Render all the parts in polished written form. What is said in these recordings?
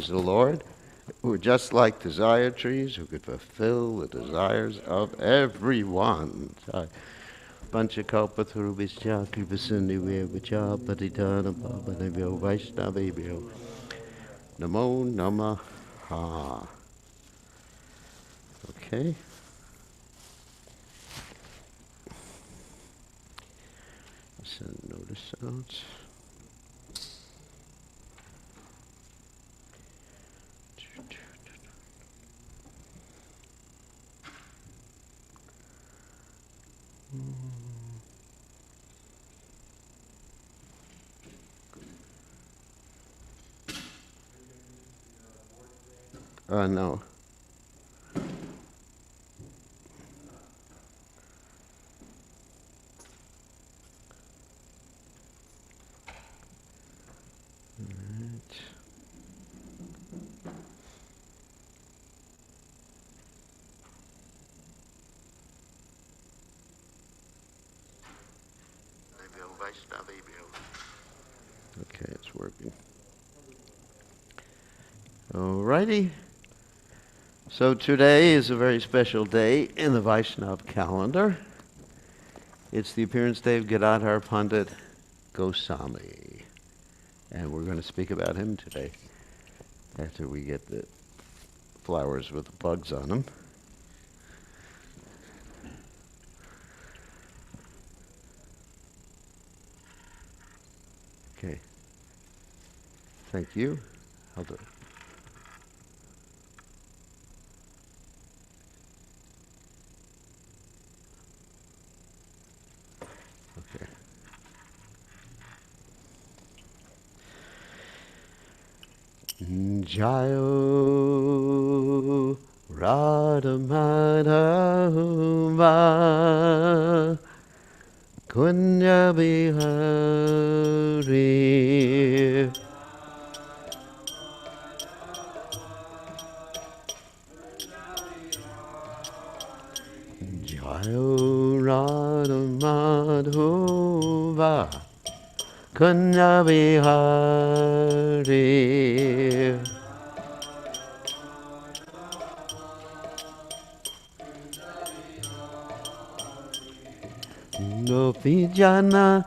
The Lord, who are just like desire trees, who could fulfill the desires of everyone. Panchakalpatarubhisya kripasindhivya vachapatitana pavanavyo vaishnavibhyo namo namaha. Okay. Send notice out. No. Okay, it's working. Alrighty. So today is a very special day in the Vaishnav calendar. It's the appearance day of Gadadhar Pandit Goswami. And we're going to speak about him today after we get the flowers with the bugs on them. Okay. Thank you. I'll do it. Okay. Jayo Radha Madhava Kunya Bihari Jayo Radha Madhava Kunya Bihari Gopi Jana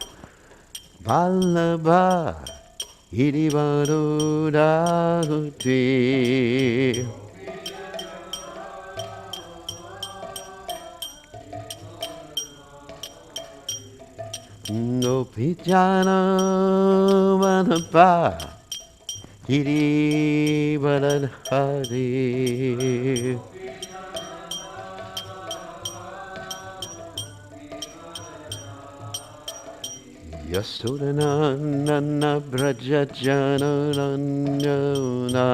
Vallabha Irivarudahuti Gopi Jana Vallabha Irivarudahuti Yasodhanana Brajajananandana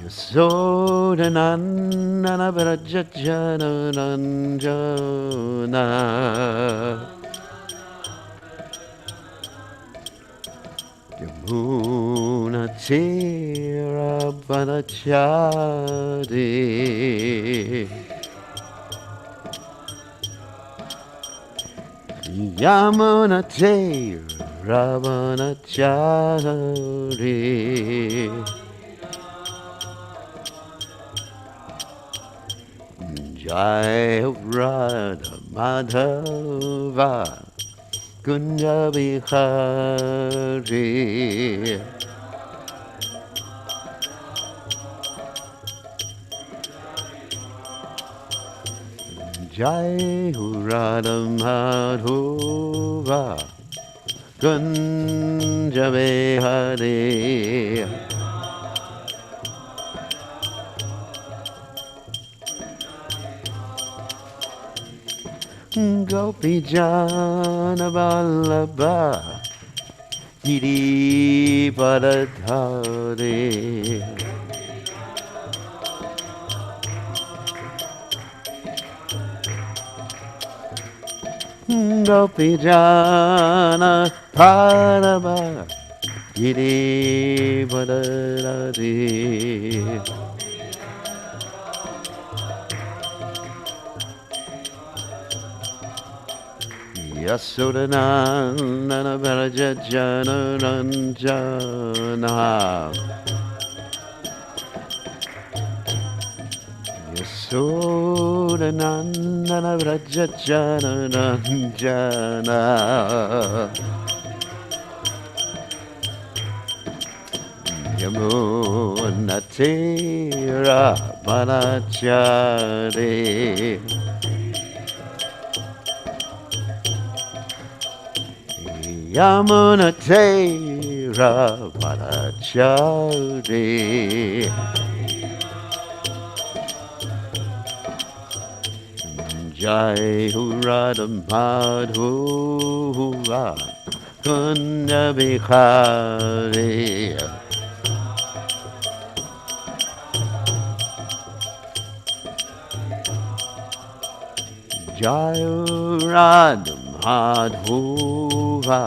Yasodhanana Brajajananandana Yamuna Tira Banachari Yamunate Ravanachari Jai Radha Madhava Kunja Bihari Jai Radha Madhova Kunja Vihari Gopi Jana Vallabha Giri Paradhari Gopi Jana Parama Giri Paradhari Yasodanandana Vraja Jana Ranjana Yasodanandana Vraja Jana Ranjana Yamunatira Manachari Yamuna Tera Padachari Jai Radha Madhura Kunda Bihari Jai Radha Madhura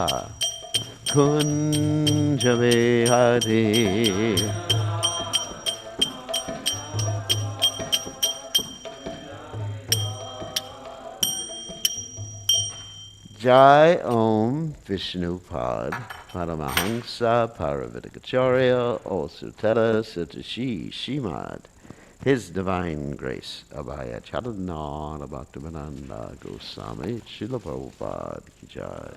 Kunja Vihari Jai Om Vishnupad Paramahansa Paravitakacharya Osutara Satashi Shimad His Divine Grace Abhaya Charanana Bhaktivedanta Goswami Srila Prabhupada Ki Jai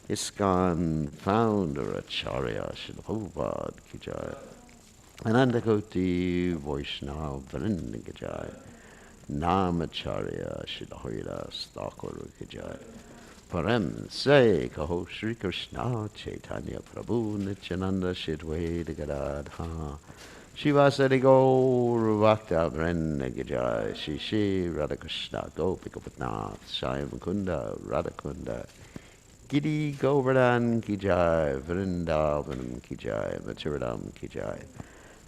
ISKCON founder Acharya Srila Prabhupada Ki Jai Anandakoti Vaishnava Vrinda Ki Jai Namacharya Srila Haridas Thakur Ki Jai Param Se Kaho Shri Krishna Chaitanya Prabhu Nityananda Shidwaita Gadadha Shivasari Gaur Bhakta Vrinda Ki Jai Shri Shri Radha Krishna Gopika Patnath Shai Mukunda Radha Kunda Giri Govardhan Ki Jai, Vrindavanam Ki Jai, Mathuradam Ki Jai,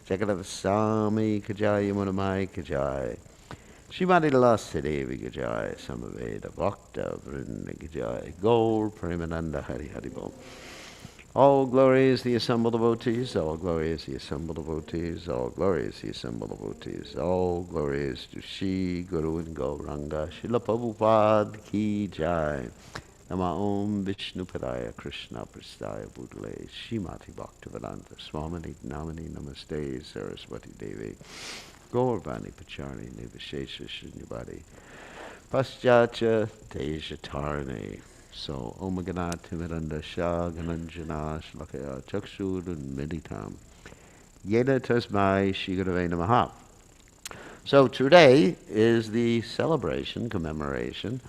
Jagadavasami Ki Jai, Yamunamai Ki Jai, Shrimati Lalasi Devi Ki Jai, Samaveda Bhakta Vrinda Ki Jai, Gaur Premananda Hari Hari Bol. All glory is the assembled devotees, all glory is the assembled devotees, all glory is the assembled devotees, all glory is to Shri Guru and Gauranga, Srila Prabhupada Ki Jai. Nama Om Vishnu Padaya Krishna Prastaya Bhutale Shrimati Bhaktivedanta Swamini Namani Namaste Saraswati Devi Gauravani Pacharni Nivashesha Shunyavadi Paschacha Tejatarni. So Om Gana Timiranda Shah Gananjana Shlakaya Chakshur Meditam Yeda Tasmai Shigurave Namaha. So today is the celebration, commemoration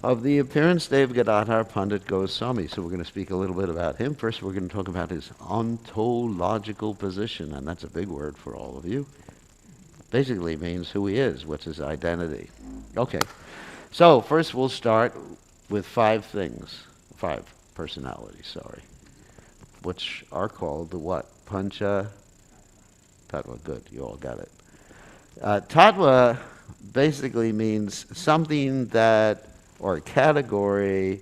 of the appearance day of Gadadhar Pandit Goswami. So we're going to speak a little bit about him. First, we're going to talk about his ontological position, and that's a big word for all of you. Basically means who he is, what's his identity. Okay, so first we'll start with five personalities, which are called the what? Pancha Tattva. Good, you all got it. Tattva basically means something that, or a category,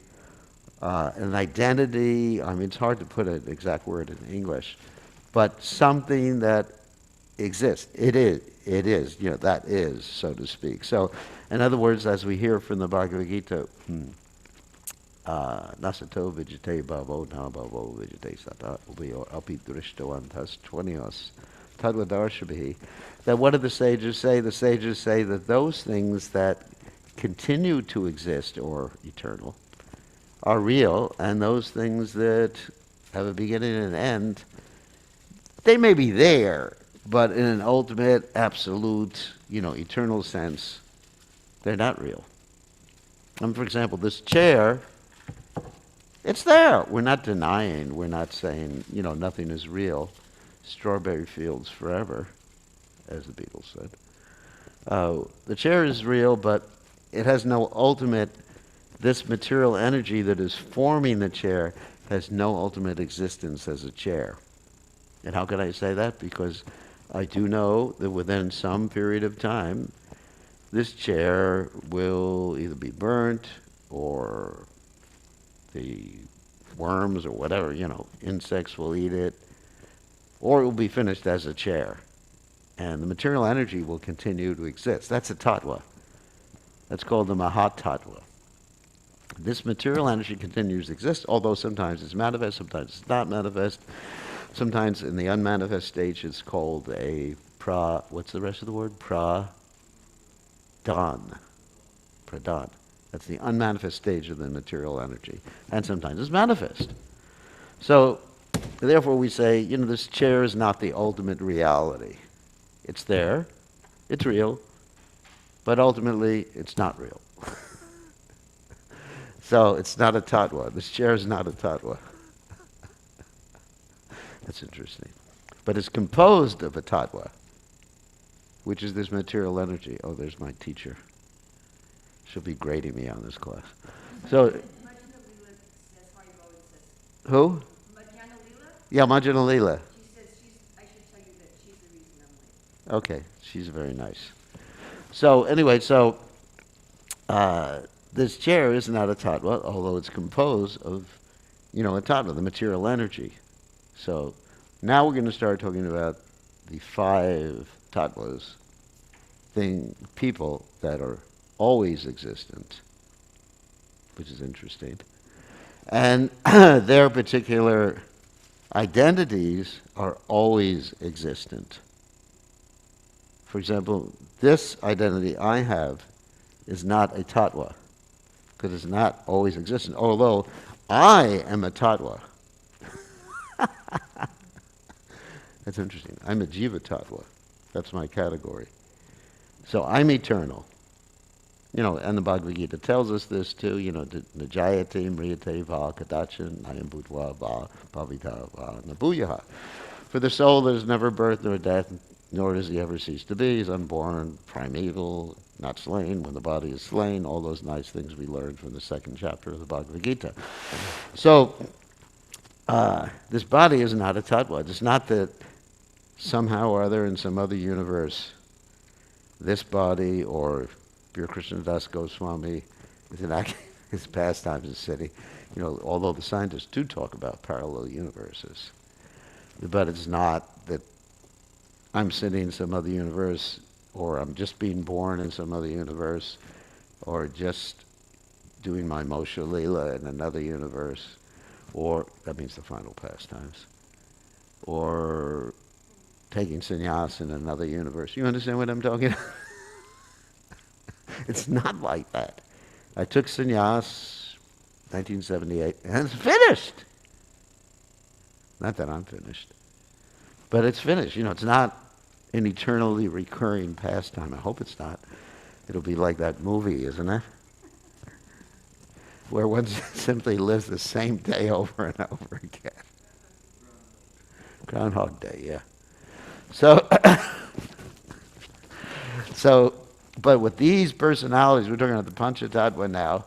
an identity. I mean, it's hard to put an exact word in English, but something that exists. It is, that is, so to speak. So, in other words, as we hear from the Bhagavad Gita, Nasato Vijate Bhavo Na Bhavo Vijate Sata Ubayo Api Drishtavantas Tvanios Tadvadarshabhi. That what do the sages say? The sages say that those things that continue to exist or eternal are real, and those things that have a beginning and an end, they may be there, but in an ultimate, absolute, eternal sense, They're not real. For example, this chair, it's there. We're not denying, we're not saying, nothing is real. Strawberry fields forever, as the Beatles said. The chair is real, but it has no ultimate, this material energy that is forming the chair has no ultimate existence as a chair. And how can I say that? Because I do know that within some period of time, this chair will either be burnt or the worms or whatever, insects will eat it, or it will be finished as a chair. And the material energy will continue to exist. That's a tattva. That's called the Mahatattva. This material energy continues to exist, although sometimes it's manifest, sometimes it's not manifest. Sometimes in the unmanifest stage it's called a what's the rest of the word? Pradhan. Pradhan. That's the unmanifest stage of the material energy. And sometimes it's manifest. So, therefore we say, this chair is not the ultimate reality. It's there, it's real, but ultimately it's not real. So it's not a tattva. This chair is not a tattva. That's interesting. But it's composed of a tattva, which is this material energy. Oh, there's my teacher. She'll be grading me on this class. So, who? Yeah, Majana Leela. She says I should tell you that she's the reason I'm late. Okay, she's very nice. So anyway, this chair is not a tattva, although it's composed of, a tattva, the material energy. So now we're going to start talking about the 5 tattvas, people that are always existent, which is interesting. And their particular identities are always existent. For example, this identity I have is not a tattva, because it's not always existent, although I am a tattva. That's interesting. I'm a jiva tattva. That's my category. So I'm eternal. And the Bhagavad Gita tells us this too, Najayate mriyate va kadachan ayam bhutva va bhavita va nabuyaha. For the soul there's never birth nor death, nor does he ever cease to be. He's unborn, primeval, not slain when the body is slain, all those nice things we learned from the 2nd chapter of the Bhagavad Gita. So, this body is not a tattva. It's not that somehow or other in some other universe, this body or Bir Krishna Goswami is his pastimes in the city. Although the scientists do talk about parallel universes. But it's not that I'm sitting in some other universe, or I'm just being born in some other universe, or just doing my Moshe Leela in another universe, or, that means the final pastimes, or taking sannyas in another universe. You understand what I'm talking about? It's not like that. I took sannyas 1978, and it's finished. Not that I'm finished, but it's finished. It's not an eternally recurring pastime. I hope it's not. It'll be like that movie, isn't it? Where one simply lives the same day over and over again. Groundhog Day, yeah. But with these personalities, we're talking about the Panchatattva now.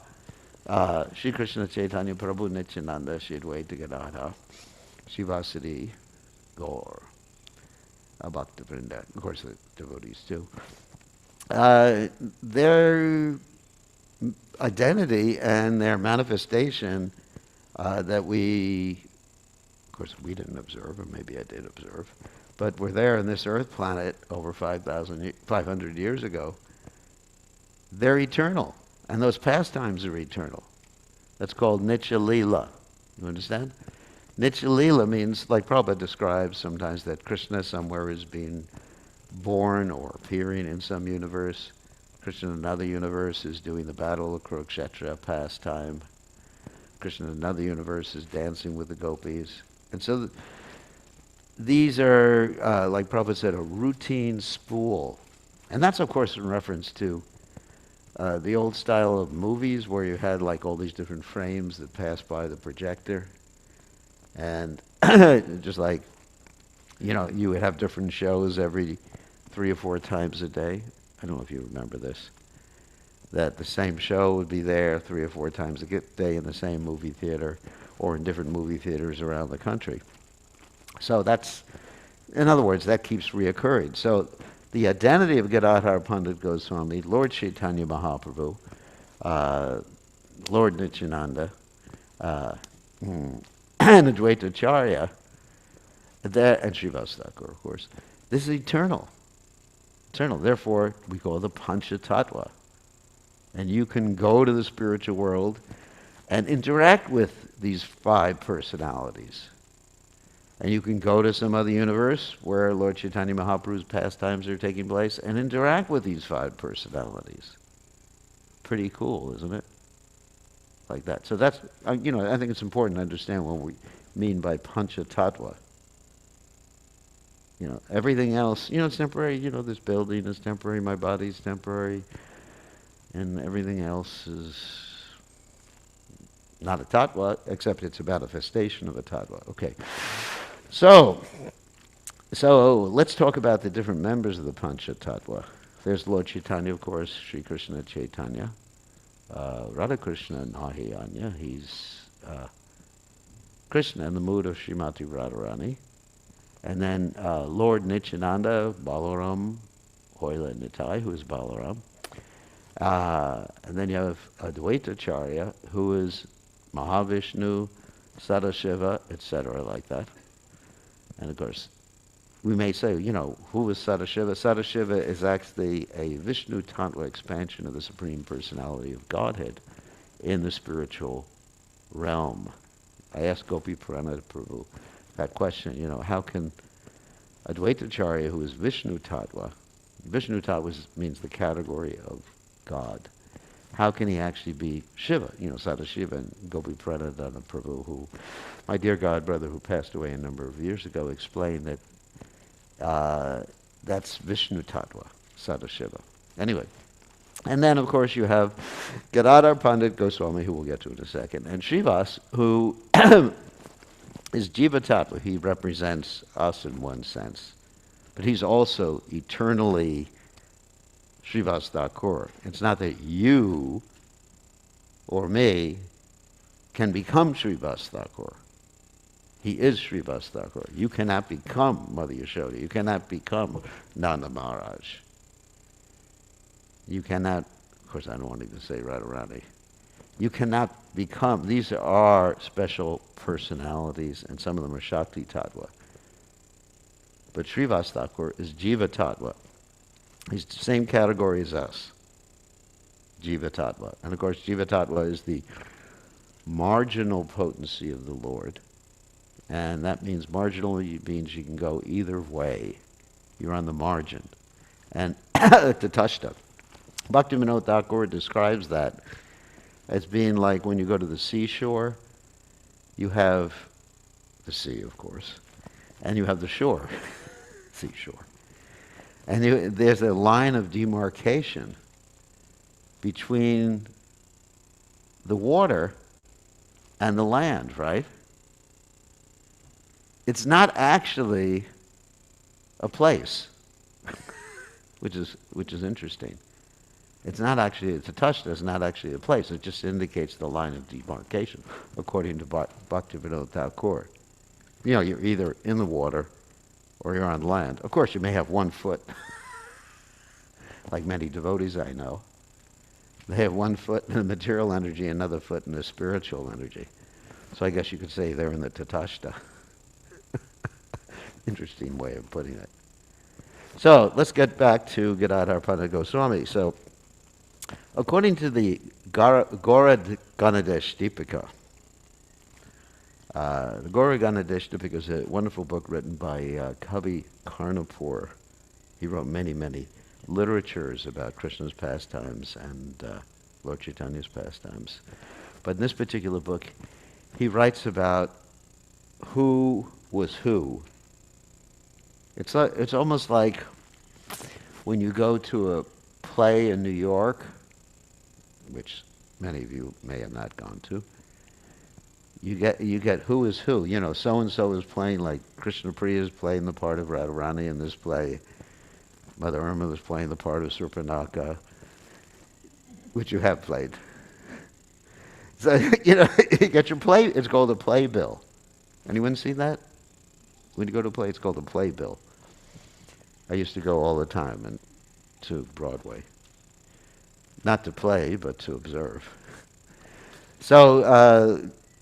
Shri Krishna Chaitanya Prabhu Nityananda Shri Advaita Gadadhar Shivasati Gaur Bhakta Vrinda, of course the devotees too. Their identity and their manifestation that we, of course we didn't observe, or maybe I did observe, but we're there in this earth planet over 500 years ago. They're eternal, and those pastimes are eternal. That's called Nitya Leela. You understand? Nitya Leela means, like Prabhupada describes sometimes, that Krishna somewhere is being born or appearing in some universe. Krishna in another universe is doing the battle of Kurukshetra pastime. Krishna in another universe is dancing with the gopis. And so these are, like Prabhupada said, a routine spool. And that's, of course, in reference to the old style of movies where you had like all these different frames that passed by the projector, and just like, you would have different shows every 3 or 4 times a day. I don't know if you remember this. That the same show would be there 3 or 4 times a day in the same movie theater or in different movie theaters around the country. So that's, in other words, that keeps reoccurring. So the identity of Gadadhar Pandit Goswami, Lord Chaitanya Mahaprabhu, Lord Nityananda, and Advaita Acharya, and Srivas Thakur, of course, this is eternal. Eternal. Therefore, we call it the Panchatattva. And you can go to the spiritual world and interact with these 5 personalities. And you can go to some other universe where Lord Chaitanya Mahaprabhu's pastimes are taking place and interact with these 5 personalities. Pretty cool, isn't it? Like that. So that's, I think it's important to understand what we mean by Panchatattva. Everything else, it's temporary. This building is temporary, my body's temporary, and everything else is not a tattva, except it's a manifestation of a tattva. Okay. So let's talk about the different members of the Panchatattva. There's Lord Chaitanya, of course, Sri Krishna Chaitanya. Radha Krishna Nahiyanya, he's Krishna in the mood of Srimati Radharani. And then Lord Nityananda, Balaram, Hoila Nitai, who is Balaram. And then you have Advaita Acharya, who is Mahavishnu, Sadashiva, etc., like that. And of course, we may say, who is Sadashiva? Sadashiva is actually a Vishnu Tattva expansion of the Supreme Personality of Godhead in the spiritual realm. I asked Gopi Pranad Prabhu that question, how can Advaita Acharya, who is Vishnu Tattva means the category of God, how can he actually be Shiva, Sadashiva? And Gopi Pranadana Prabhu, who, my dear god brother who passed away a number of years ago, explained that that's Vishnu Tattva, Sadashiva. Anyway, and then of course you have Gadadhar Pandit Goswami, who we'll get to in a second, and Srivas, who is Jiva Tattva. He represents us in one sense, but he's also eternally Srivas Thakur. It's not that you or me can become Srivas Thakur. He is Srivas Thakur. You cannot become Mother Yashoda. You cannot become Nanda Maharaj. You cannot, of course I don't want to even say Radharani. You cannot become, these are special personalities, and some of them are Shakti Tattva. But Srivas Thakur is Jiva Tattva. He's the same category as us, Jiva Tattva. And of course, Jiva Tattva is the marginal potency of the Lord. And that means marginally means you can go either way. You're on the margin. And Tatashta. Bhaktivinoda Thakur describes that as being like when you go to the seashore, you have the sea, of course, and you have the shore, seashore. And there's a line of demarcation between the water and the land, right? It's not actually a place, which is interesting. It's Tatashta is not actually a place. It just indicates the line of demarcation, according to Bhaktivinoda Thakur. You're either in the water or you're on land. Of course, you may have one foot, like many devotees I know. They have one foot in the material energy, another foot in the spiritual energy. So I guess you could say they're in the Tatashta. Interesting way of putting it. So let's get back to Gadadhar Pandit Goswami. So according to the Gaura Ganadesh Deepika, the Gaura Ganadesh Deepika is a wonderful book written by Kavi Karnapur. He wrote many, many literatures about Krishna's pastimes and Lord Chaitanya's pastimes. But in this particular book, he writes about who was who. It's almost like when you go to a play in New York which many of you may have not gone to, you get who is who. You know, so and so is playing, like Krishna Priya is playing the part of Radharani in this play. Mother Irma was playing the part of Surpanaka, which you have played. So you know, you get your play. It's called a playbill. Anyone see that? When you go to a play, it's called a playbill. I used to go all the time to Broadway. Not to play, but to observe. So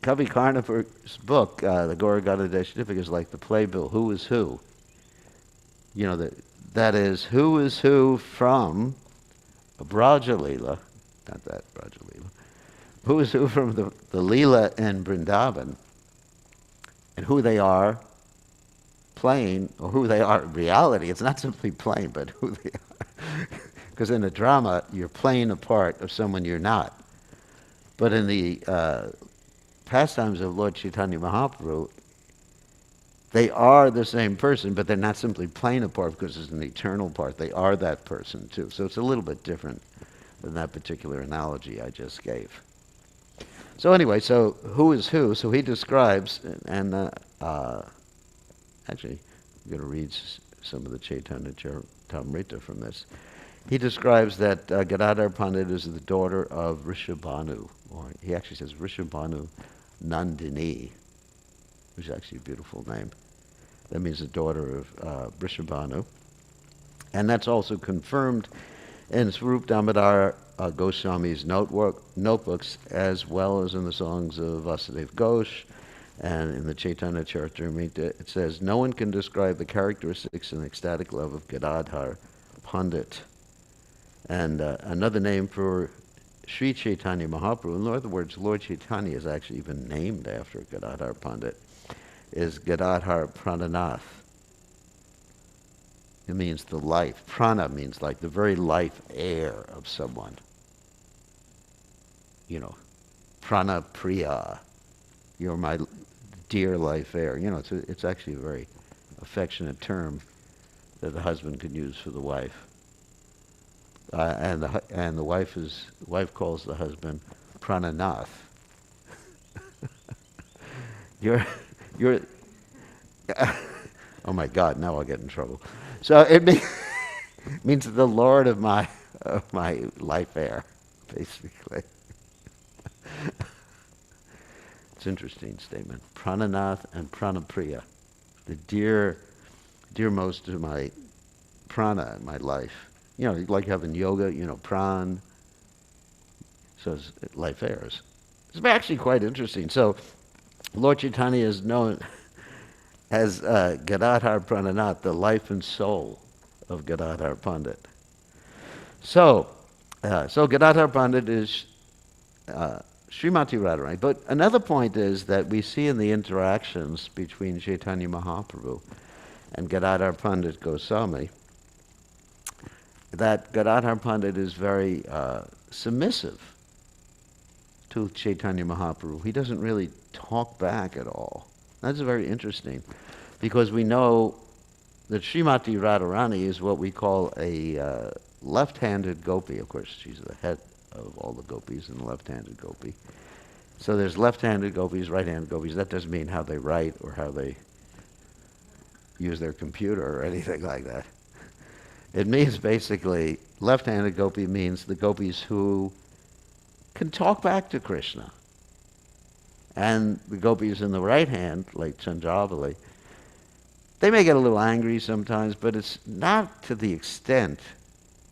Kavi Karnaper's book, the Gaura Gadadeshitifika, is like the playbill. Who is who? You know, that is, who is who from Brajalila, not that Brajalila, who is who from the Leela and Vrindavan, and who they are playing, or who they are in reality. It's not simply playing, but who they are. Because in a drama, you're playing a part of someone you're not. But in the pastimes of Lord Chaitanya Mahaprabhu, they are the same person, but they're not simply playing a part because it's an eternal part. They are that person too. So it's a little bit different than that particular analogy I just gave. So anyway, so who is who? So he describes, and actually, I'm going to read some of the Chaitanya Charitamrita from this. He describes that Gadadhar Pandit is the daughter of Rishabhanu, or he actually says Rishabhanu Nandini, which is actually a beautiful name. That means the daughter of Rishabhanu. And that's also confirmed in Swarup Damodar Goswami's notebooks, as well as in the songs of Vasudev Ghosh, and in the Chaitanya Charitamrita. It says, no one can describe the characteristics and ecstatic love of Gadadhar Pandit. And another name for Sri Chaitanya Mahaprabhu, in other words, Lord Chaitanya is actually even named after Gadadhar Pandit, is Gadadhar Prananath. It means the life. Prana means like the very life air of someone. You know, prana priya. You're my dear life air. You know, it's actually a very affectionate term that the husband could use for the wife. And the wife calls the husband Prananath. you're oh my God, now I'll get in trouble. So it means the Lord of my life air, basically. It's an interesting statement. Prananath and Pranapriya, the dearmost to my prana in my life. You know, like having yoga, you know, pran. So it's life airs. It's actually quite interesting. So Lord Chaitanya is known as Gadadhar Prananath, the life and soul of Gadadhar Pandit. So Gadadhar Pandit is Srimati Radharani. But another point is that we see in the interactions between Chaitanya Mahaprabhu and Gadadhar Pandit Goswami that Gadadhar Pandit is very submissive to Chaitanya Mahaprabhu. He doesn't really talk back at all. That's very interesting, because we know that Srimati Radharani is what we call a left-handed gopi. Of course, she's the head of all the gopis and the left-handed gopi. So there's left-handed gopis, right-handed gopis. That doesn't mean how they write or how they use their computer or anything like that. It means basically, left-handed gopi means the gopis who can talk back to Krishna. And the gopis in the right hand, like Chandravali, they may get a little angry sometimes, but it's not to the extent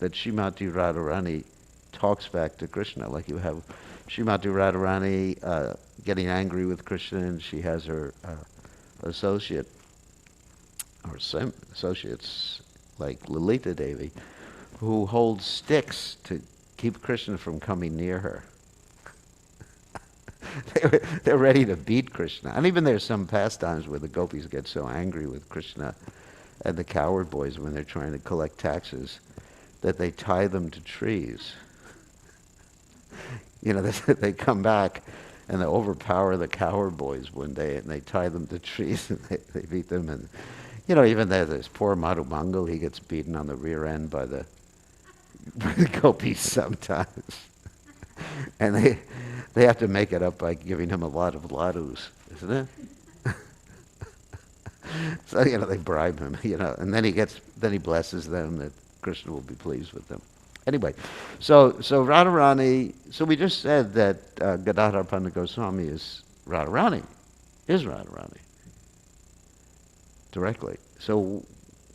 that Srimati Radharani talks back to Krishna. Like you have Srimati Radharani getting angry with Krishna, and she has her associates like Lalita Devi, who hold sticks to keep Krishna from coming near her. They're ready to beat Krishna. And even there's some pastimes where the gopis get so angry with Krishna and the coward boys when they're trying to collect taxes that they tie them to trees. You know, they come back and they overpower the coward boys one day, and they tie them to trees and they beat them. And you know, even there's poor Madhu Mangal, he gets beaten on the rear end by the gopis sometimes. And they have to make it up by giving him a lot of ladus, isn't it? So, they bribe him, and then he blesses them that Krishna will be pleased with them. Anyway, so Radharani, so we just said that Gadadhar Pandit Goswami is Radharani directly. So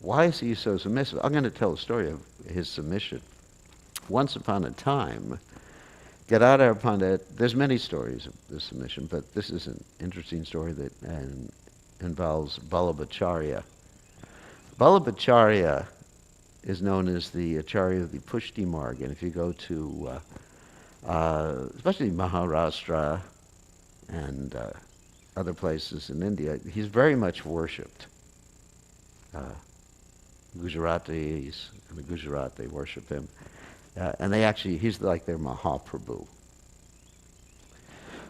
why is he so submissive? I'm going to tell a story of his submission. Once upon a time, Gadadhar Pandit, there's many stories of this submission, but this is an interesting story that involves Vallabhacharya. Vallabhacharya is known as the Acharya of the Pushti Marg, and if you go to, especially Maharashtra and other places in India, he's very much worshipped. Gujaratis in the Gujarat, they worship him. And he's like their Mahaprabhu.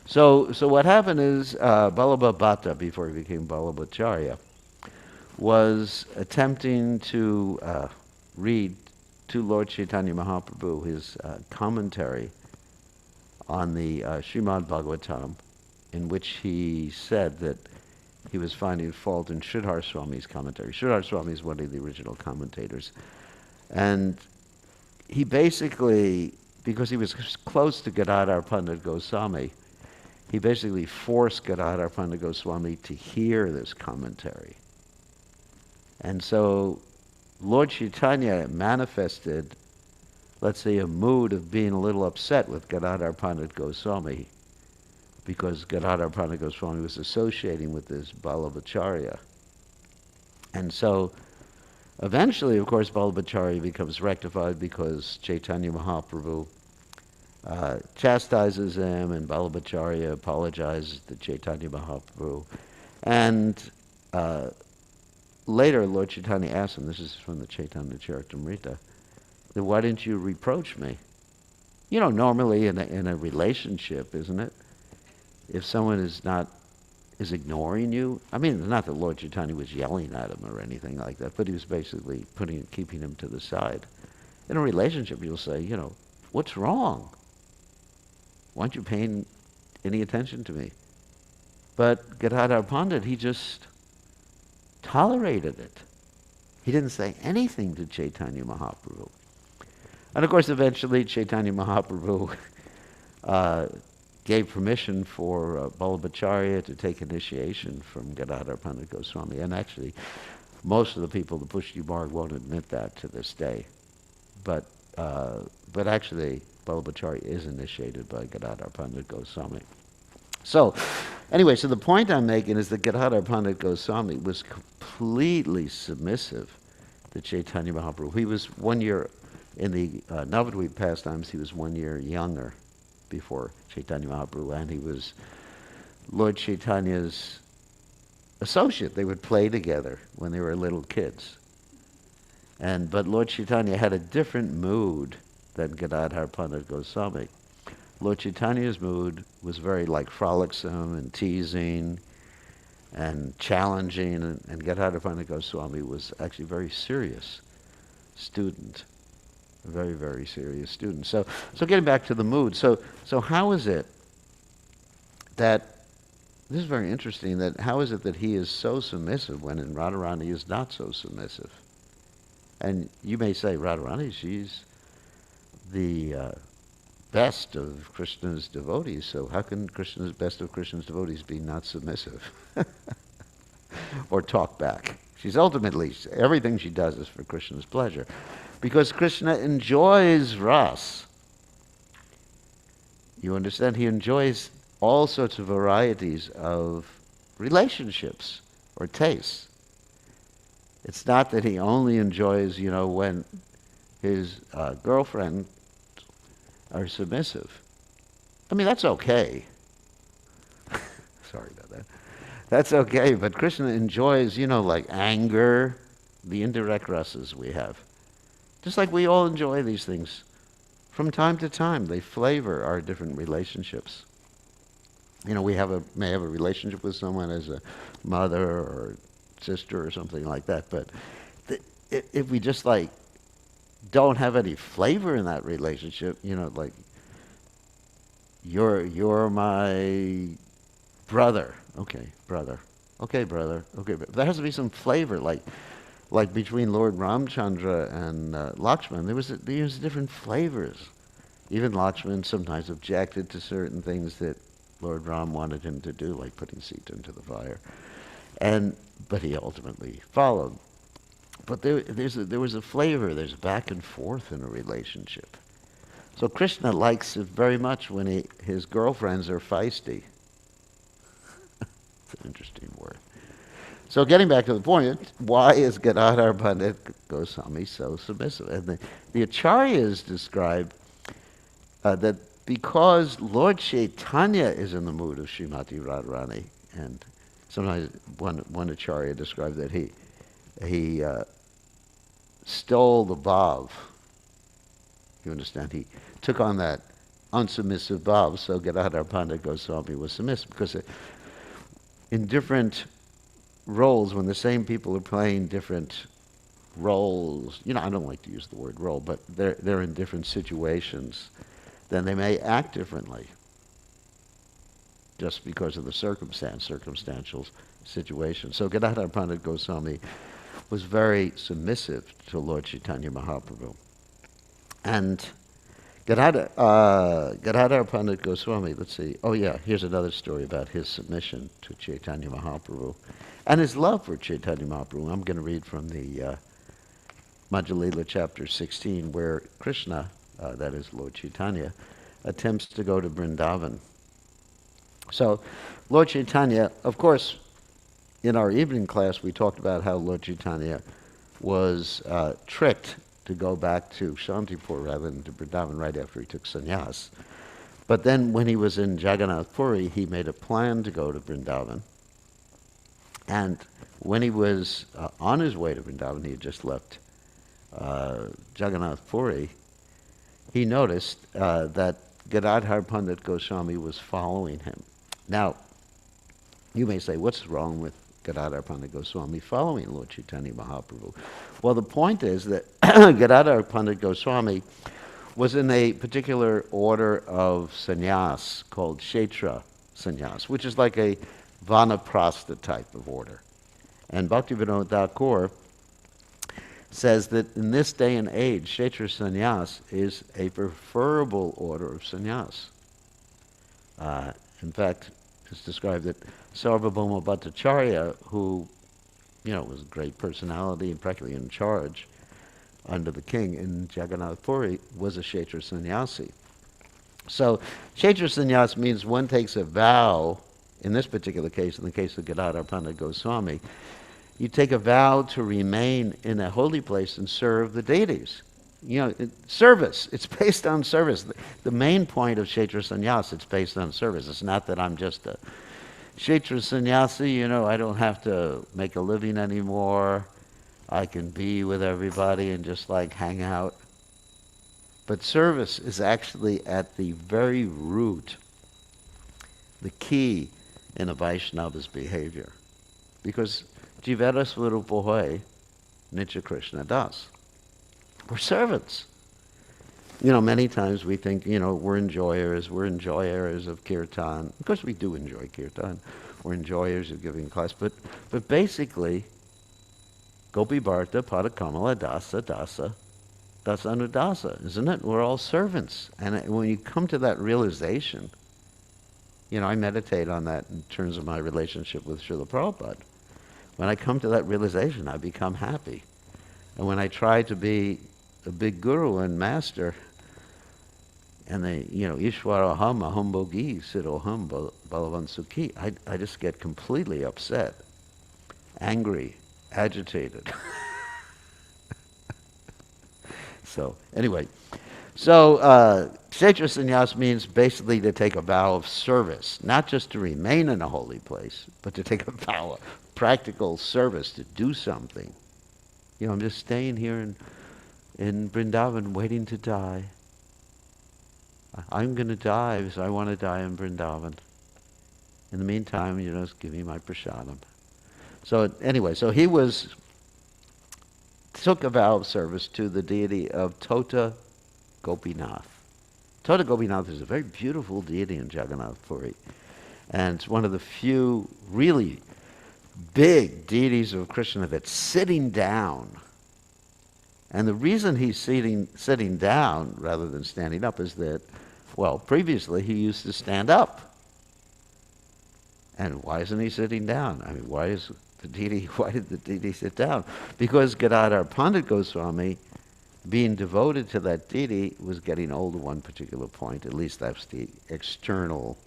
So what happened is Vallabha Bhatta, before he became Vallabhacharya, was attempting to read to Lord Chaitanya Mahaprabhu his commentary on the Srimad Bhagavatam, in which he said that he was finding fault in Sridhar Swami's commentary. Sridhar Swami is one of the original commentators. And he basically, because he was close to Gadadhar Pandit Goswami, he basically forced Gadadhar Pandit Goswami to hear this commentary. And so Lord Chaitanya manifested, let's say, a mood of being a little upset with Gadadhar Pandit Goswami, because Gadadhar Pandit Goswami was associating with this Vallabhacharya. And so eventually, of course, Vallabhacharya becomes rectified because Chaitanya Mahaprabhu chastises him, and Vallabhacharya apologizes to Chaitanya Mahaprabhu. And later, Lord Chaitanya asked him, this is from the Chaitanya Charitamrita, that why didn't you reproach me? Normally in a relationship, isn't it? If someone is ignoring you, I mean, not that Lord Chaitanya was yelling at him or anything like that, but he was basically keeping him to the side. In a relationship, you'll say, what's wrong? Why aren't you paying any attention to me? But Gadadhar Pandit, he just tolerated it. He didn't say anything to Chaitanya Mahaprabhu. And of course, eventually, Chaitanya Mahaprabhu gave permission for Vallabhacharya to take initiation from Gadadhar Pandit Goswami. And actually, most of the people, the Pushti Marg, won't admit that to this day. But actually, Vallabhacharya is initiated by Gadadhar Pandit Goswami. So, anyway, so the point I'm making is that Gadadhar Pandit Goswami was completely submissive to Chaitanya Mahaprabhu. He was 1 year, in the Navadvip pastimes, he was 1 year younger before Chaitanya Mahaprabhu, and he was Lord Chaitanya's associate. They would play together when they were little kids. But Lord Chaitanya had a different mood than Gadadhar Pandit Goswami. Lord Chaitanya's mood was very frolicsome and teasing and challenging, and Gadadhar Pandit Goswami was actually a very serious student. A very, very serious student. So getting back to the mood. So how is it that, this is very interesting, that how is it that he is so submissive when in Radharani is not so submissive? And you may say, Radharani, she's the best of Krishna's devotees, so how can Krishna's best of Krishna's devotees be not submissive? Or talk back? She's ultimately, everything she does is for Krishna's pleasure. Because Krishna enjoys ras. You understand? He enjoys all sorts of varieties of relationships or tastes. It's not that he only enjoys, when his girlfriend are submissive. I mean, that's okay. Sorry about that. That's okay, but Krishna enjoys, anger, the indirect rasas we have. Just like we all enjoy these things. From time to time, they flavor our different relationships. We may have a relationship with someone as a mother or sister or something like that, but if we just don't have any flavor in that relationship, you're my brother. Okay, brother. Okay, brother. Okay, there has to be some flavor, like between Lord Ramchandra and Lakshman. There was different flavors. Even Lakshman sometimes objected to certain things that Lord Ram wanted him to do, like putting Sita into the fire, but he ultimately followed. But there was a flavor. There's back and forth in a relationship. So Krishna likes it very much when his girlfriends are feisty. It's an interesting word. So getting back to the point, why is Gadadhar Pandit Goswami so submissive? And the Acharyas describe that because Lord Chaitanya is in the mood of Srimati Radharani, and sometimes one Acharya described that he stole the bhav. You understand? He took on that unsubmissive bhav, so Gadadhar Pandit Goswami was submissive, because in different roles, when the same people are playing different roles, I don't like to use the word role, but they're in different situations, then they may act differently just because of the circumstantial situation. So Gadadhar Pandit Goswami was very submissive to Lord Chaitanya Mahaprabhu. And Gadadhar Pandit Goswami, let's see. Oh yeah, here's another story about his submission to Chaitanya Mahaprabhu and his love for Chaitanya Mahaprabhu. I'm going to read from the Madhya Lila chapter 16, where Krishna, that is Lord Chaitanya, attempts to go to Vrindavan. So Lord Chaitanya, of course, in our evening class we talked about how Lord Chaitanya was tricked to go back to Shantipur rather than to Vrindavan right after he took sannyas. But then when he was in Jagannath Puri, he made a plan to go to Vrindavan. And when he was on his way to Vrindavan, he had just left Jagannath Puri, he noticed that Gadadhar Pandit Goswami was following him. Now, you may say, what's wrong with Gadadhar Pandit Goswami following Lord Chaitanya Mahaprabhu? Well, the point is that Gadadhar Pandit Goswami was in a particular order of sannyas called Kshetra sannyas, which is like a vanaprastha type of order. And Bhaktivinoda Thakur says that in this day and age, Kshetra sannyas is a preferable order of sannyas. In fact, it's described that Sarvabhauma Bhattacharya, who was a great personality and practically in charge under the king in Jagannath Puri, was a Kshetra sannyasi. So Kshetra sannyas means one takes a vow. In this particular case, in the case of Gadadhar Pandit Goswami, you take a vow to remain in a holy place and serve the deities. Service. It's based on service. The main point of Kshetra sannyas, it's based on service. It's not that I'm just a Kshetra sannyasi, I don't have to make a living anymore. I can be with everybody and just hang out. But service is actually at the very root, the key in a Vaishnava's behavior. Because Jivera Swarupohoy, Nitya Krishna Das. We're servants. Many times we think, we're enjoyers of kirtan. Of course we do enjoy kirtan. We're enjoyers of giving class. But basically, Gopi Bharta, Padakamala, Dasa, Dasa, Dasa Anudasa, isn't it? We're all servants. And when you come to that realization, I meditate on that in terms of my relationship with Srila Prabhupada. When I come to that realization, I become happy. And when I try to be a big guru and master, and they, Ishwara Ham Aham Bhogi Siddhoham Balavan Sukhi, I just get completely upset, angry, agitated. So, anyway. So, Kshetra sannyas means basically to take a vow of service, not just to remain in a holy place, but to take a vow of practical service, to do something. I'm just staying here in Vrindavan waiting to die. I'm going to die because I want to die in Vrindavan. In the meantime, just give me my prasadam. So anyway, so he took a vow of service to the deity of Tota Gopinath. Tota Gopinath is a very beautiful deity in Jagannath Puri. And it's one of the few really big deities of Krishna that's sitting down. And the reason he's sitting down rather than standing up is that, well, previously he used to stand up. And why isn't he sitting down? I mean, why did the deity sit down? Because Gadadhar Pandit Goswami, being devoted to that deity, was getting old at one particular point. At least that's the external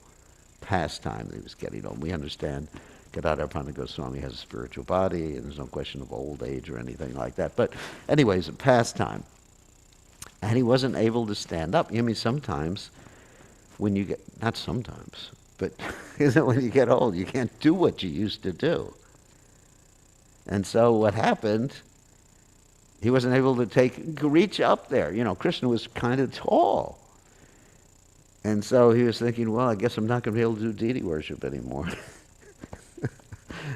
pastime that he was getting old. We understand Gadadhar Pandit Goswami has a spiritual body, and there's no question of old age or anything like that. But anyways, a pastime. And he wasn't able to stand up. I mean, sometimes when you get, not sometimes, but when you get old, you can't do what you used to do. And so what happened, he wasn't able to reach up there. You know, Krishna was kind of tall. And so he was thinking, well, I guess I'm not going to be able to do deity worship anymore.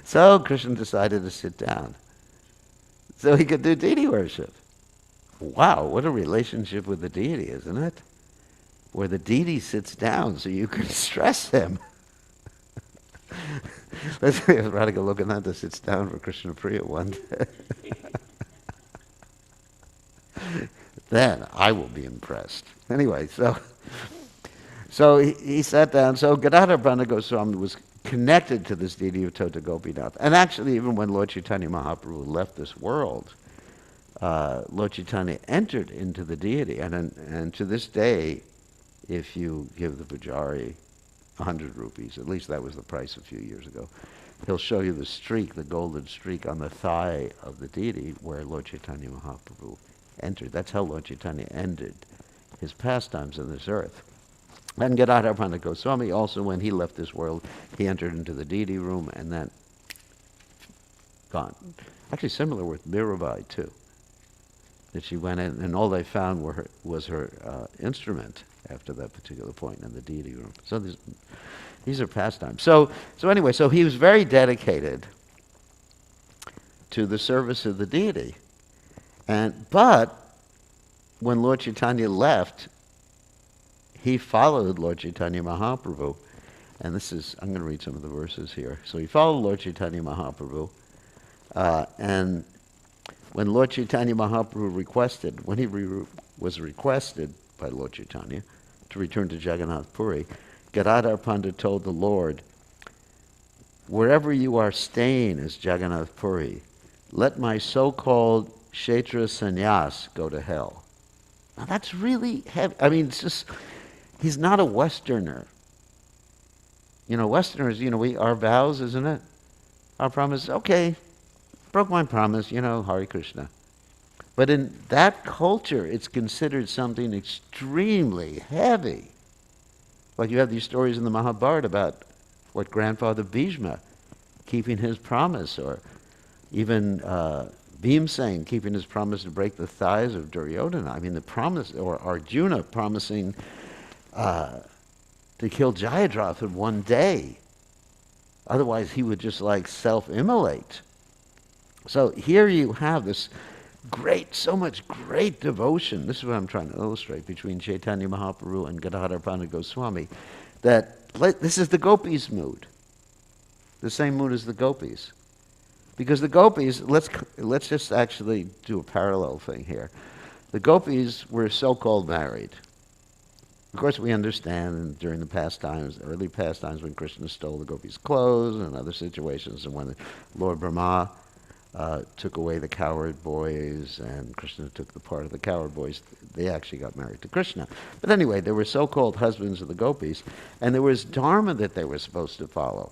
So Krishna decided to sit down so he could do deity worship. Wow, what a relationship with the deity, isn't it? Where the deity sits down so you can stress him. Let's see if Radhika Lokanath sits down for Krishna Priya one day. Then I will be impressed. Anyway, so he sat down. So Gadadhar Pandit Goswami was connected to this deity of Tota Gopinath. And actually, even when Lord Chaitanya Mahaprabhu left this world, Lord Chaitanya entered into the deity. And to this day, if you give the pujari 100 rupees, at least that was the price a few years ago, he'll show you the streak, the golden streak on the thigh of the deity where Lord Chaitanya Mahaprabhu entered. That's how Lord Chaitanya ended his pastimes on this earth. And Gadadhar Pandit Goswami also, when he left this world, he entered into the deity room and then gone. Actually similar with Mirabai too. That she went in and all they found was her instrument after that particular point in the deity room. So these are pastimes. So anyway, so he was very dedicated to the service of the deity. But when Lord Chaitanya left, he followed Lord Chaitanya Mahaprabhu. And I'm going to read some of the verses here. So he followed Lord Chaitanya Mahaprabhu. And when Lord Chaitanya Mahaprabhu was requested by Lord Chaitanya to return to Jagannath Puri, Gadadhar Pandit told the Lord, wherever you are staying as Jagannath Puri, let my so-called Kshetra sannyas go to hell. Now that's really heavy. I mean, it's just, he's not a Westerner. You know, Westerners, our vows, isn't it? Our promise, okay, broke my promise, Hare Krishna. But in that culture, it's considered something extremely heavy. Like you have these stories in the Mahabharata about what grandfather Bhishma keeping his promise, or even Bhimsen keeping his promise to break the thighs of Duryodhana. I mean, the promise, or Arjuna promising to kill Jayadratha in one day. Otherwise, he would just self-immolate. So here you have this so much great devotion. This is what I'm trying to illustrate between Chaitanya Mahaprabhu and Gadadhar Pandit Goswami. This is the gopis' mood. The same mood as the gopis. Because the gopis, let's just actually do a parallel thing here. The gopis were so-called married. Of course, we understand during the early pastimes, when Krishna stole the gopis' clothes and other situations, and when Lord Brahma took away the cowherd boys, and Krishna took the part of the cowherd boys, they actually got married to Krishna. But anyway, there were so-called husbands of the gopis, and there was dharma that they were supposed to follow.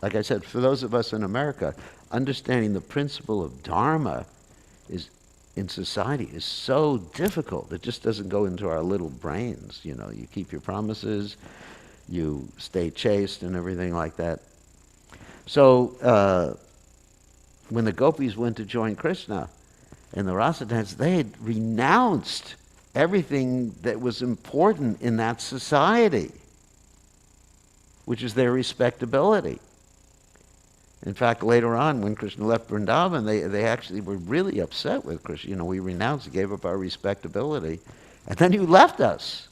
Like I said, for those of us in America, understanding the principle of dharma in society is so difficult. It just doesn't go into our little brains. You keep your promises, you stay chaste and everything like that. So when the gopis went to join Krishna in the rasa dance, they had renounced everything that was important in that society, which is their respectability. In fact, later on, when Krishna left Vrindavan, they actually were really upset with Krishna. We renounced, gave up our respectability, And then you left us.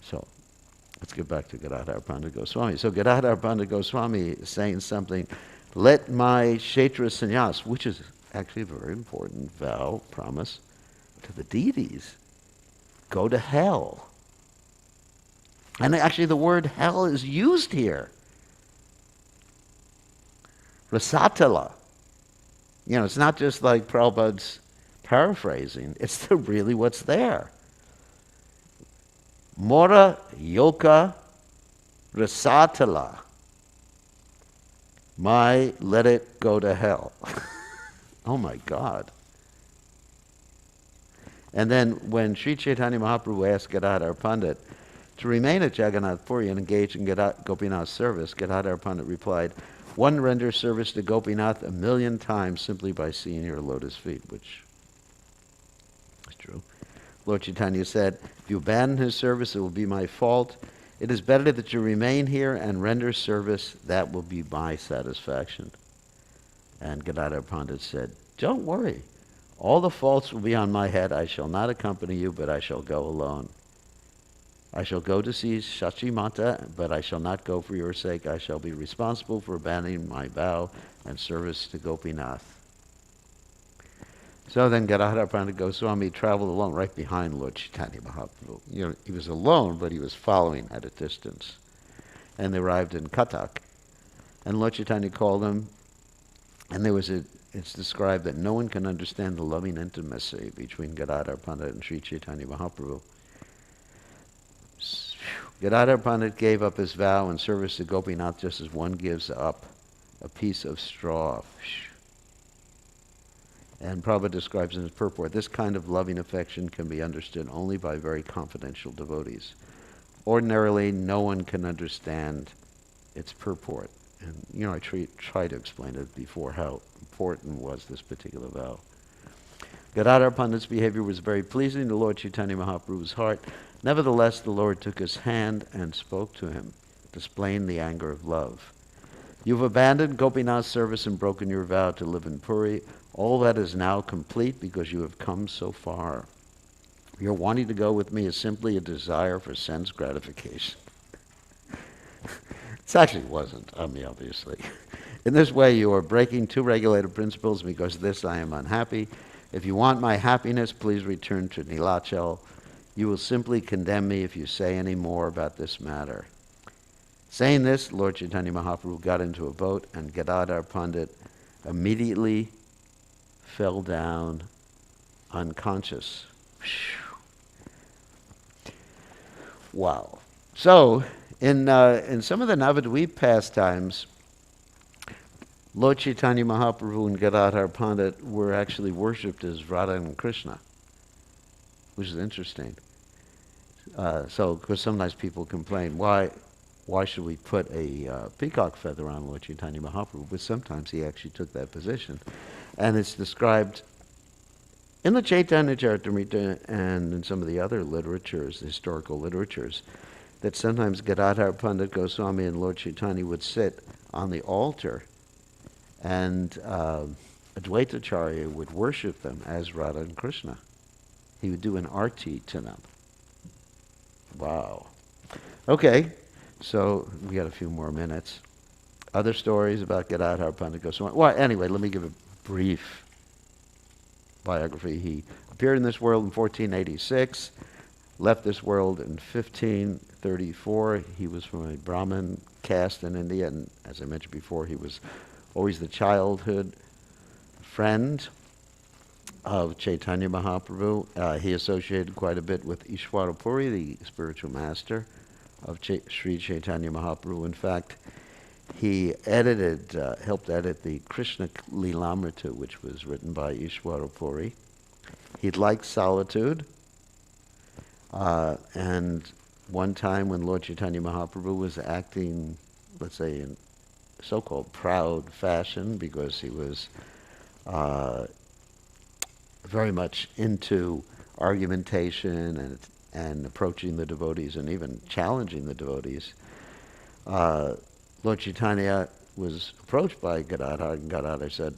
So let's get back to Gadadhar Pandit Goswami. So Gadadhar Pandit Goswami is saying something, let my Kshetra sannyas, which is actually a very important vow, promise, to the deities, go to hell. And actually the word hell is used here. Rasatala. You know, it's not just like Prabhupada's paraphrasing. It's really what's there. Mora yoka rasatala. Let it go to hell. Oh my God. And then when Sri Chaitanya Mahaprabhu asked Gadadhar Pandit to remain at Jagannath Puri and engage in Gopinath's service, Gadadhar Pandit replied, one renders service to Gopinath 1,000,000 times simply by seeing your lotus feet, which is true. Lord Chaitanya said, if you abandon his service, it will be my fault. It is better that you remain here and render service. That will be my satisfaction. And Gadadhar Pandit said, don't worry. All the faults will be on my head. I shall not accompany you, but I shall go alone. I shall go to see Shachi Mata, but I shall not go for your sake. I shall be responsible for abandoning my vow and service to Gopinath. So then Gadadhar Pandit Goswami traveled alone right behind Lord Chaitanya Mahaprabhu. You know, he was alone, but he was following at a distance. And they arrived in Cuttack. And Lord Chaitanya called him, and it's described that no one can understand the loving intimacy between Gadadhar Pandit and Sri Chaitanya Mahaprabhu. Gadadhar Pandit gave up his vow in service to Gopinath just as one gives up a piece of straw. And Prabhupada describes in his purport, this kind of loving affection can be understood only by very confidential devotees. Ordinarily, no one can understand its purport. And, you know, I tried to explain it before how important was this particular vow. Gadadhar Pandit's behavior was very pleasing to Lord Chaitanya Mahaprabhu's heart. Nevertheless, the Lord took his hand and spoke to him, displaying the anger of love. You've abandoned Gopinath's service and broken your vow to live in Puri. All that is now complete because you have come so far. Your wanting to go with me is simply a desire for sense gratification. It actually wasn't, obviously. In this way, you are breaking two regulative principles. Because of this, I am unhappy. If you want my happiness, please return to Nilachal. You will simply condemn me if you say any more about this matter. Saying this, Lord Chaitanya Mahaprabhu got into a boat, and Gadadhar Pandit immediately fell down unconscious. Wow. So, in some of the Navadvip pastimes, Lord Chaitanya Mahaprabhu and Gadadhar Pandit were actually worshipped as Radha and Krishna, which is interesting. So, because sometimes people complain, why should we put a peacock feather on Lord Chaitanya Mahaprabhu? But sometimes he actually took that position. And it's described in the Chaitanya Charitamrita and in some of the other literatures, the historical literatures, that sometimes Gadadhar Pandit Goswami and Lord Chaitanya would sit on the altar, and Advaitacharya would worship them as Radha and Krishna. He would do an arti to them. Wow. Okay, so we got a few more minutes. Other stories about Gadadhar Pandit Goswami. Well, anyway, let me give a brief biography. He appeared in this world in 1486, left this world in 1534. He was from a Brahmin caste in India, and as I mentioned before, he was always the childhood friend of Chaitanya Mahaprabhu. He associated quite a bit with Ishwara Puri, the spiritual master of Sri Chaitanya Mahaprabhu. In fact, he helped edit the Krishna Lilamrita, which was written by Ishwara Puri. He liked solitude, and one time when Lord Chaitanya Mahaprabhu was acting, let's say, in so-called proud fashion, because he was very much into argumentation and approaching the devotees and even challenging the devotees, Lord Chaitanya was approached by Gadadhar, and Gadadhar said,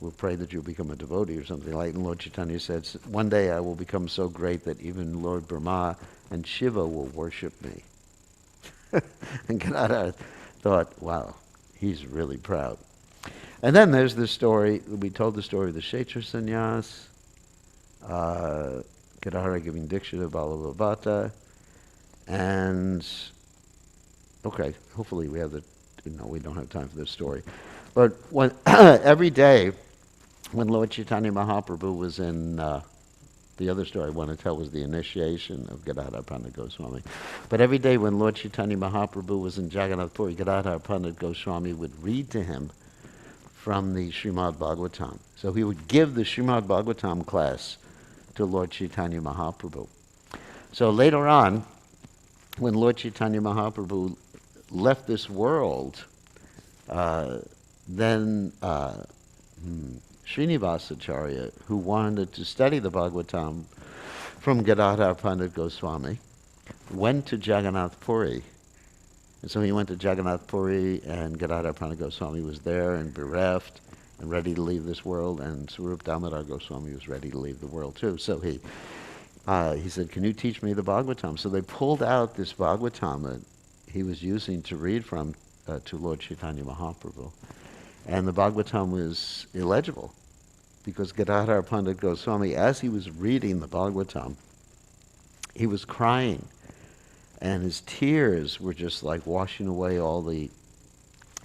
we'll pray that you'll become a devotee or something like that. And Lord Chaitanya said, one day I will become so great that even Lord Brahma and Shiva will worship me. And Gadadhar thought, wow, he's really proud. And then there's this story, we told the story of the Kshetra Sannyas, Gadadhar giving Diksha to Balavabhata, and, okay, hopefully we have we don't have time for this story. But when every day, when Lord Chaitanya Mahaprabhu was in, the other story I want to tell was the initiation of Gadadhar Pandit Goswami. But every day when Lord Chaitanya Mahaprabhu was in Jagannath Puri, Gadadhar Pandit Goswami would read to him from the Srimad Bhagavatam. So he would give the Srimad Bhagavatam class to Lord Chaitanya Mahaprabhu. So later on, when Lord Chaitanya Mahaprabhu left this world, then Srinivasacharya, who wanted to study the Bhagavatam from Gadadhar Pandit Goswami, went to Jagannath Puri. And so he went to Jagannath Puri, and Gadadhar Pandit Goswami was there and bereft and ready to leave this world, and Swarup Damodar Goswami was ready to leave the world too. So he said, can you teach me the Bhagavatam? So they pulled out this Bhagavatam that he was using to read from to Lord Chaitanya Mahaprabhu. And the Bhagavatam was illegible because Gadadhar Pandit Goswami, as he was reading the Bhagavatam, he was crying. And his tears were just like washing away all the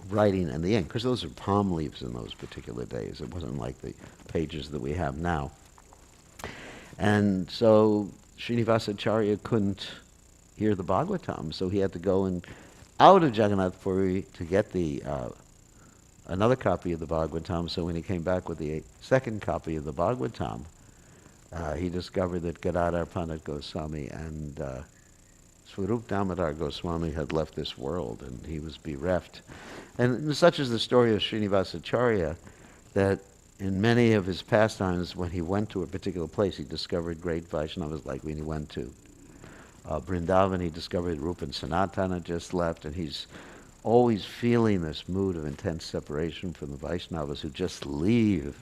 writing and the ink. Because those are palm leaves in those particular days. It wasn't like the pages that we have now. And so Srinivasacharya couldn't hear the Bhagavatam. So he had to go out of Jagannath Puri to get the another copy of the Bhagavatam. So when he came back with the second copy of the Bhagavatam, he discovered that Gadadhar Pandit Goswami and Swarup Damodar Goswami had left this world, and he was bereft. And such is the story of Srinivasacharya, that in many of his pastimes, when he went to a particular place, he discovered great Vaishnavas, like when he went to Vrindavan, he discovered Rupa and Sanatana just left, and he's always feeling this mood of intense separation from the Vaishnavas who just leave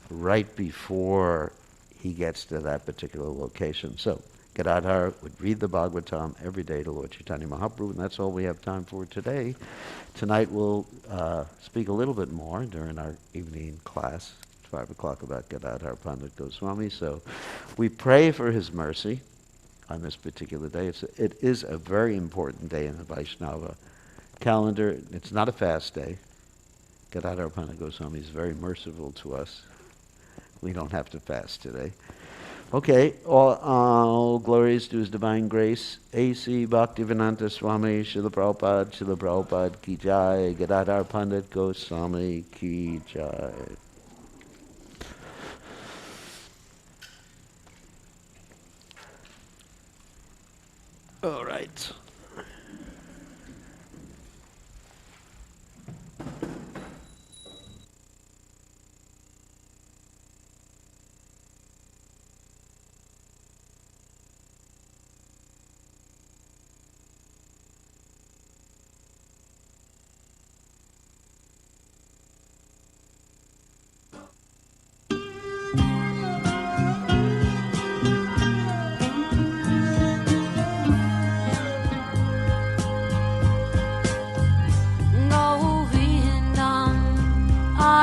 right before he gets to that particular location. So Gadadhar would read the Bhagavatam every day to Lord Chaitanya Mahaprabhu, and that's all we have time for today. Tonight we'll speak a little bit more during our evening class, 5 o'clock, about Gadadhar Pandit Goswami. So we pray for his mercy on this particular day. It is a very important day in the Vaishnava calendar. It's not a fast day. Gadadhar Pandit Goswami is very merciful to us. We don't have to fast today. Okay, all glories to his divine grace. A.C. Bhaktivedanta Swami, Srila Prabhupada ki jai, Gadadhar Pandit Goswami ki jai. All right.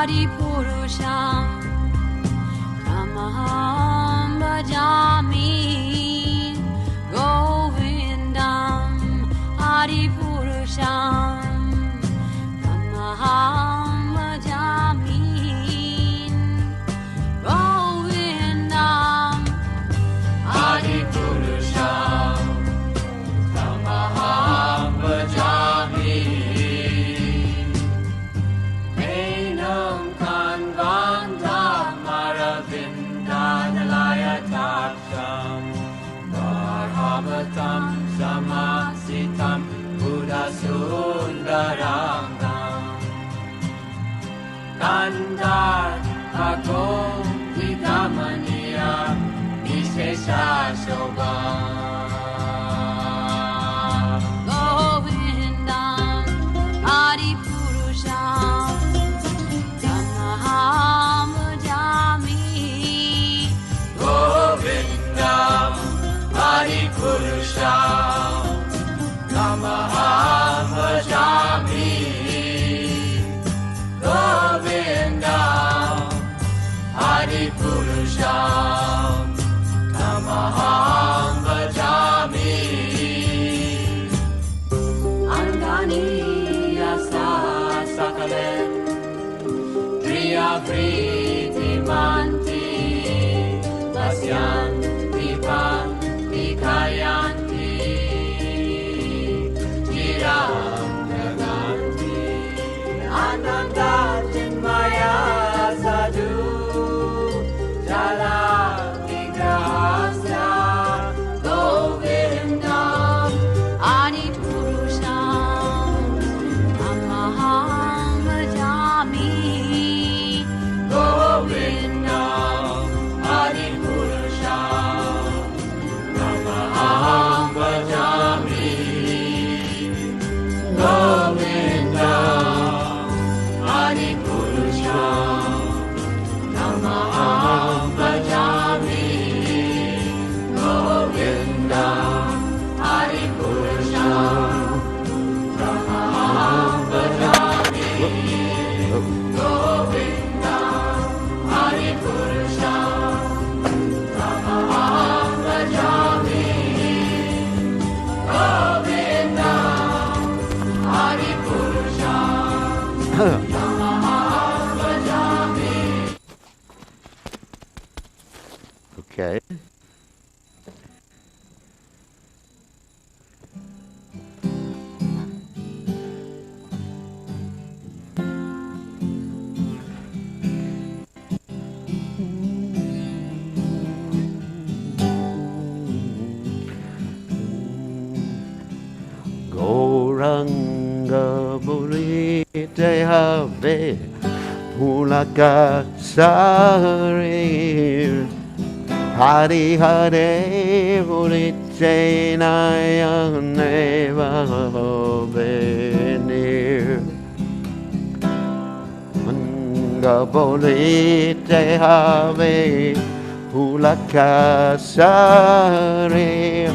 Purusham Tamaham Bhajami Govindam Adi Purusham Tamaham Bhajami Govindam Adi Purusham Tamaham Bhajami Bharavatam Samasitam Buddha Sundarangam Kandar Bhagom Vidamaniya Vishesha Shobham Govindam Adi Purusham Tamaham Okay. Goranga Burite Have Pulaka Sari Hari Hare Burite Nayane Vavenir Manga Burite Have Pulaka Sari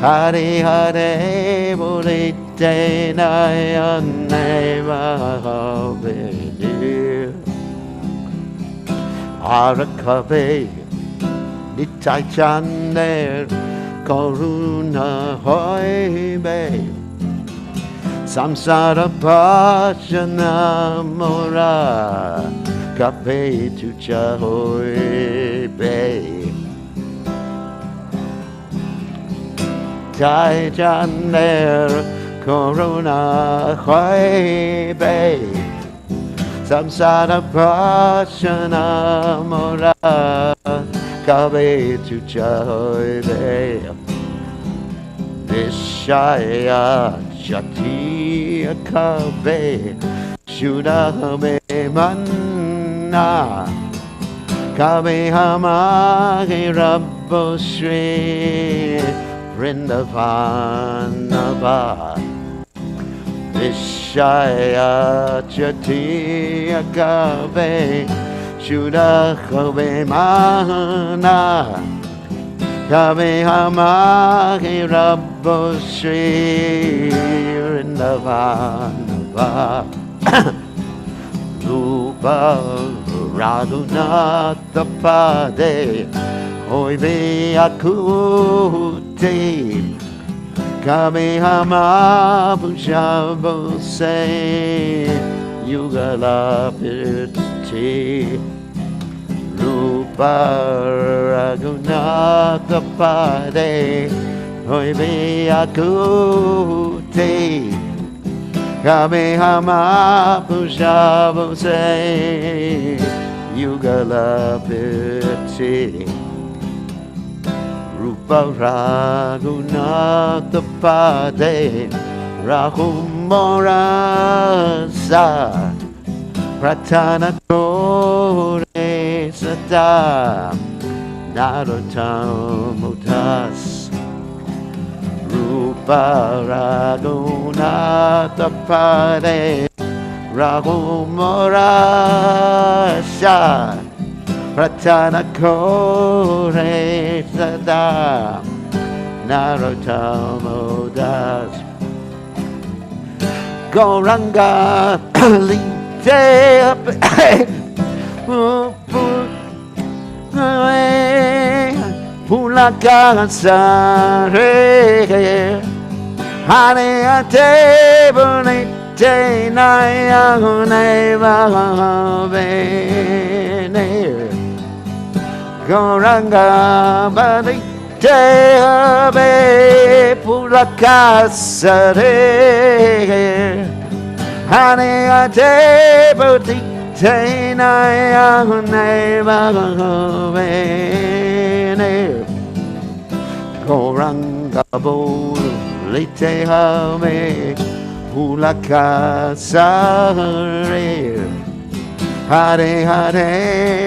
Hari Hare Burite Nayane Vavenir Arakave Nitai Chaner Karuna Hoibe Samsara Bhajana Mora Kape Tucha Hoibe Jai Janer Corona Hoibe Samsara Prashana Mora Kabe Tucha Hoibe Vishaya Jati Kabe Shudahame Manna Kabe Hamage Rabbo Shri Vrindavanava Vishaya Jati Agave Shudachave Mana Kave Hamagi Rabbo Shri Vrindavanava Rupa Raghunatha Pade Oive Akuti Kamehama Bujabo Se Yugala Pirti Rupa Raghunatha Pade Oive Akuti Kamehama Bujabo Se Yugala Pirti Rupa Raghunatha Pade Rahumorasa Pratana Kore Sada Narotamutas Rupa Raghunatha Pade Rahumorasa Pratana Kore Sada Narotamodas Goranga Lite Pulaka Sare Hane Ate Bonite Nayane Vavene Goranga Balite Abe Pulaka Sare Hane Ate Bonite Nayane Vavene Goranga Bolite Hame Pulaka Sare Hare Hare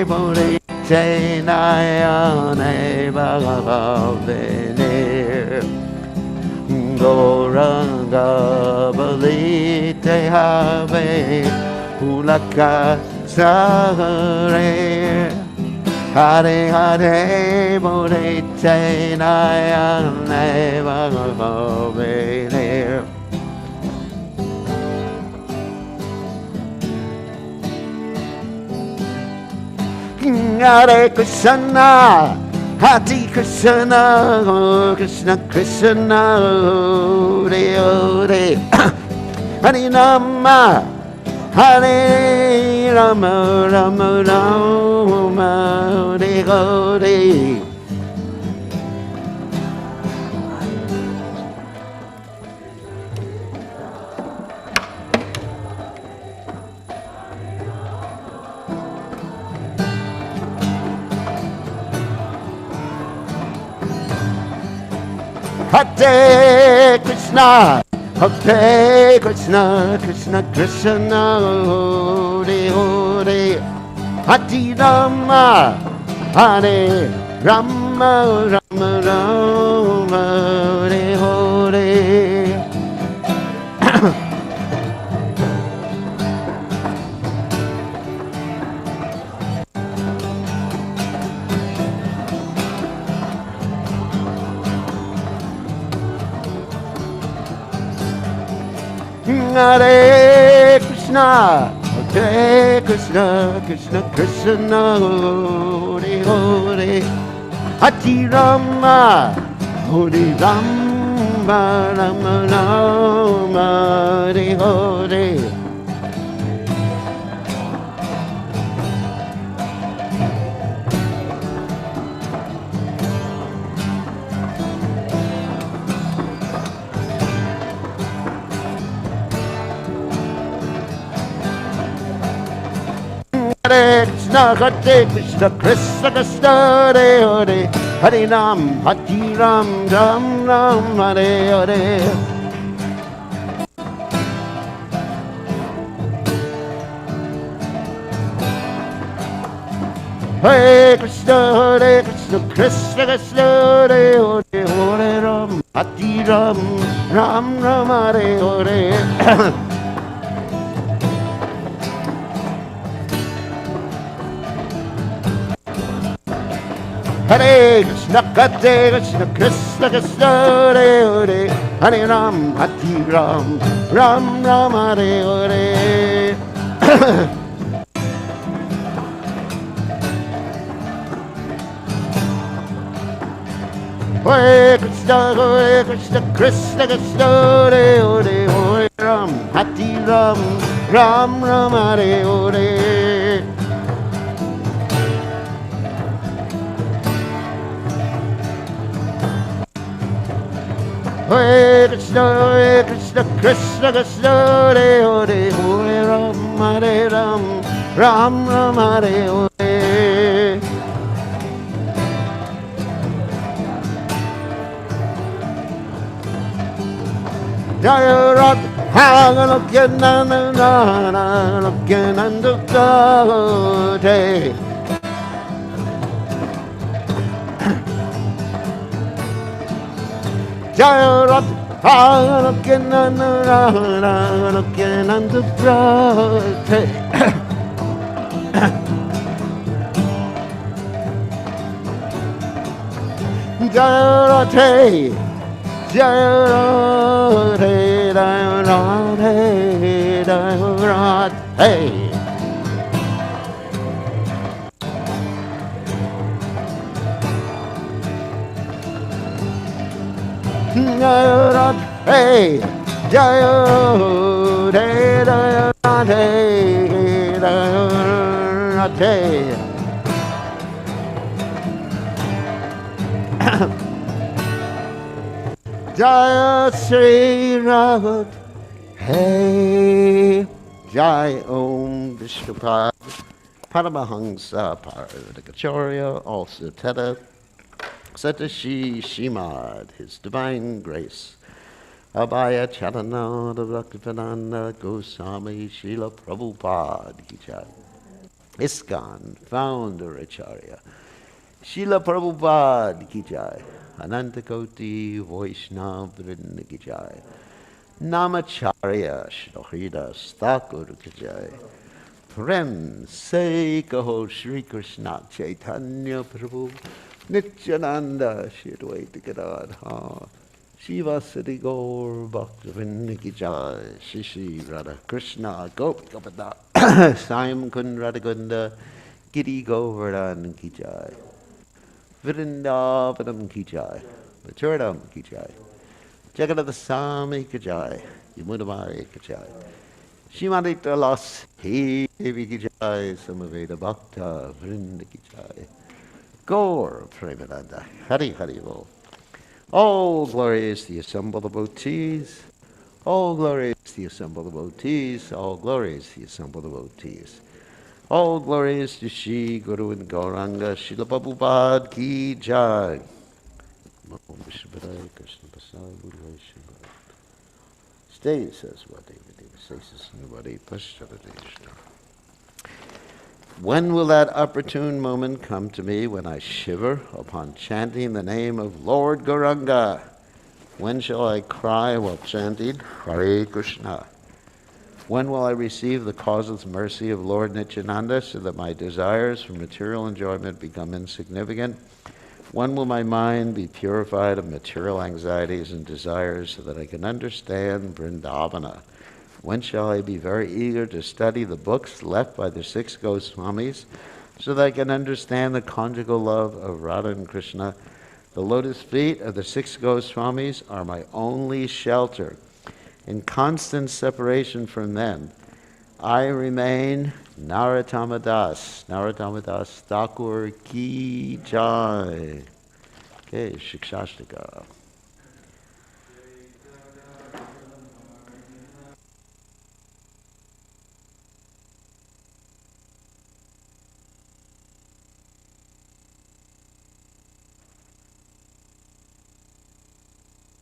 Bolite Nayane Bhavene Goranga Bolite Hame Pulaka Sare Hare Hare Bolite Nayane Bhavene Hare Krishna, Hare Krishna, Krishna Krishna, Hare Hare, Hare Rama, Hare Rama, Rama Rama, Hare Hare. Hare Krishna, Hare Krishna, Krishna Krishna, Hare Hare, Hare Rama, Hare Rama, Rama Rama, Hare Hare. Hare Krishna, Hare Krishna, Krishna Krishna, Hare Hare, Hare Rama, Hare Rama, Rama Rama, Hare Hare. Hare Krishna, Hare Krishna, Krishna Krishna, Hare Hare, Hare Ram, Ram Ram, Hare Hare. Hare Krishna, Krishna Krishna, Hare Hare, Hare Ram, Ram Ram, Hare Hare. Hare Krishna, Krishna Krishna, Hare Hare, Hare Ram, Ram Ram, Hare Hare. Hare Krishna, Krishna Krishna, Hare Hare, Hare Ram, Ram Ram, Hare Hare. Hare Krishna, Krishna Krishna, Hare Hare, Hare Ram, Ram Ram, Hare Hare. Jaya Radha, Lokyananda, Jaya Radha, Lokyananda, Jaya Radha, Jaya Radha, Radha, Radha. Jaya Radha, Jaya Radha, Radha. Jaya Sri Radha, Hey, Jai Om Vishnupad, Paramahansa Paradikacharya, also Teta, Satashi Shimad, His Divine Grace, Abhaya Charananda Bhaktivedanta Goswami Srila Prabhupada Ki Jai. ISKCON Founder Acharya Srila Prabhupada Ki Jai. Anantakoti Vaishnava Vrinda Ki Jai. Namacharya Shri Thakur Ki Jai. Prem Se Kaho Shri Krishna Chaitanya Prabhu Nityananda Shri Advaita Gadadhar Shiva Sati Gaur Bhaktivinoda Ki Jai. Shri Shri Radha Krishna Gopada Saim Kun Radhagunda Giri Govardhan Ki Jai. Vrindavanam Ki Jai, Machuradam Ki Jai, Jagannath Swami Ki Jai, Yamunamari Ki Jai, Shrimati Tulas Devi Ki Jai, Samaveda Bhakta Vrinda Ki Jai, Gaur Premananda. Hari Hari Bol. All glory is the assembled devotees. All glory is the assembled devotees. All glory is the assembled devotees. All glory is to Shri Guru and Gauranga. Srila Prabhupada ki jai. Stay, says Vadi. When will that opportune moment come to me when I shiver upon chanting the name of Lord Gauranga? When shall I cry while chanting Hare Krishna? When will I receive the causeless mercy of Lord Nityananda so that my desires for material enjoyment become insignificant? When will my mind be purified of material anxieties and desires so that I can understand Vrindavana? When shall I be very eager to study the books left by the 6 Goswamis so that I can understand the conjugal love of Radha and Krishna? The lotus feet of the 6 Goswamis are my only shelter. In constant separation from them, I remain Narottama Das. Narottama Das Thakur ki jai. Okay, Shikshastika.